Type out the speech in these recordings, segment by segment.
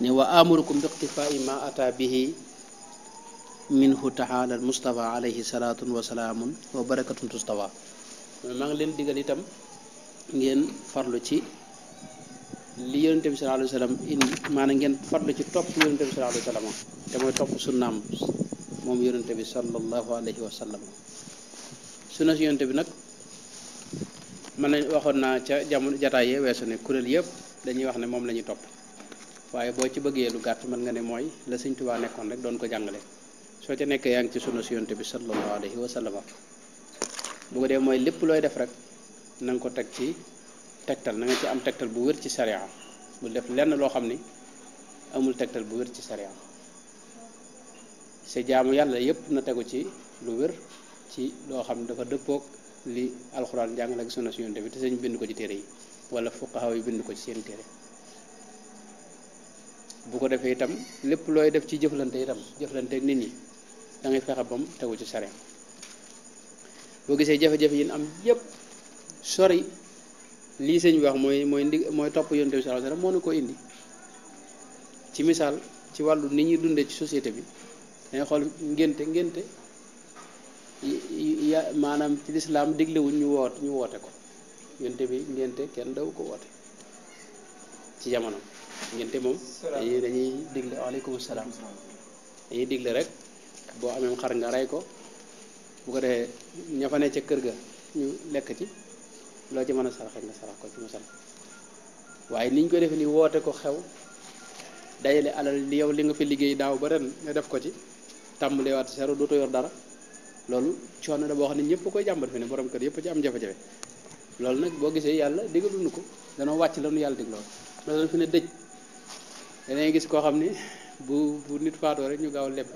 ne wa amurukum bi iqtifaa'i ma ata bihi minhu taala al mustafa alayhi salaatun wa salaamun wa barakatun tustafa maa ngi leen digal itam ngeen farlu ci li yonente bi sallallahu alayhi wa sallam indi maanaam ngeen farlu ci topp yonente bi sallallahu alayhi wa sallam te mooy topp sunnaam moom yonente bi sallallahu alayhi wa sallam sunna si yonente bi nag man nañ waxoon naa ca jamono jataay yee weesu ne kuréel yëpp dañuy wax ne moom la ñuy topp waaye boo ci bëggee lu gàtt mën nga ne mooy la Sëñ Tuubaa nekkoon rek doon ko jàngale soo ca nekkee yaa ngi ci sunna si yonente bi sallallahu alayhi wa sallam bu ko dee mooy lépp looy def rek na nga ko teg ci tegtal na nga ci am tegtal bu wér ci sariya bu def lenn loo xam ni amul tegtal bu wér ci sariya sa jaamu yàlla yépp na tegu ci lu wér ci loo xam ne dafa dëppoog li alxuraan jàngale ak sunna si yonent bi te sañ bind ko ci téere yi wala fuqaha yi bind ko ci seen téere bu ko defee itam lépp looy def ci jëflante itam jëflante ak nit ñi da ngay fexe bam tegu ci sariya boo gisee jafe-jafe yi am yépp sori lii sëñ bi wax mooy topp yonent bi sallallahu alayhi wasallam moo nu ko indi ci misaal ci wàllu nit ñuy dundee ci société bi dangay xool ngénte maanaam ci lislaam diglewuñ ñu woote ko yonent bi ngénte kenn daw ko woote ci jamono ngénte moom dañuy digle waaleykum salaam dañuy digle rek boo amee xar nga rey ko bu ko defee ña fa ne ca kër ga ñu lekk ci loo ci mën a saraxe nga sarax ko ci mu sarax waaye niñ ko defee ni woote ko xew dajale alal li yow li nga fi liggéey daaw ba ren nga def ko ci tàmbalee waat zéro dootoo yor dara loolu coono la boo xam ne ñëpp koy jàmbat fi ne borom kër yëpp ci am jafe-jafe loolu nag boo gisee yàlla digaluñu ko danoo wàcc la nu yàlla digloo loolu fi ne dëj dangay gis koo xam ni bu nit faatoo rek ñu gaaw leb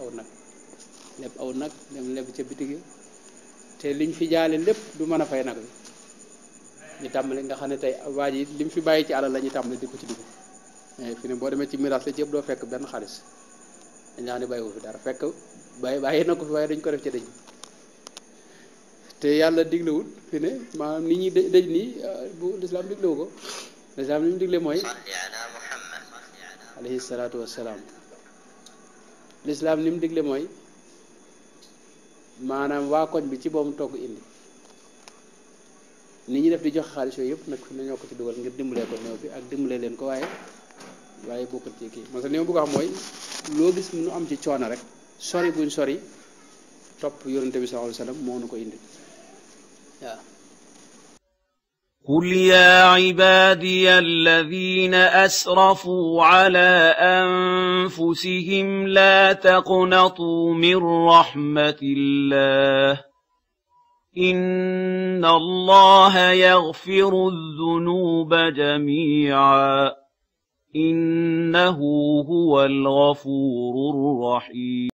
aw nag dem leb ca bitig te liñ fi jaale lépp du mën a fay nag bi ñu tàmbali nga xam ne tey waa ji li mu fi bàyyi ci alal la ñuy tàmbali di ko ci dugg fi ne boo demee ci miraas la ci yëpp doo fekk benn xaalis dañ laa ne bàyyiwu fi dara fekk bàyyi na ko fi waaye dañ ko def ci dëj te yàlla diglewul fi ne maanaam nit ñi dëj nii bu lislaam diglewu ko lislaam li mu digle mooy alayhi salaatu wassalaam lislaam li mu digle mooy maanaam waa koñ bi ci boobu togg indi nit ñi def di joxe xaalis yooyu yëpp nag fi ne ñoo ko ci dugal ngir dimbalee ko néew bi ak dimbalee leen ko waaye bokkul ci kii parce que li ma bëgg a xam mooy loo gis nu am ci coono rek sori buñ sori topp yonente bi sallallahu alayhi wasallam moo nu ko indi waaw قل يا عبادي الذين أسرفوا على أنفسهم لا تقنطوا من رحمة الله إن الله يغفر الذنوب جميعا إنه هو الغفور الرحيم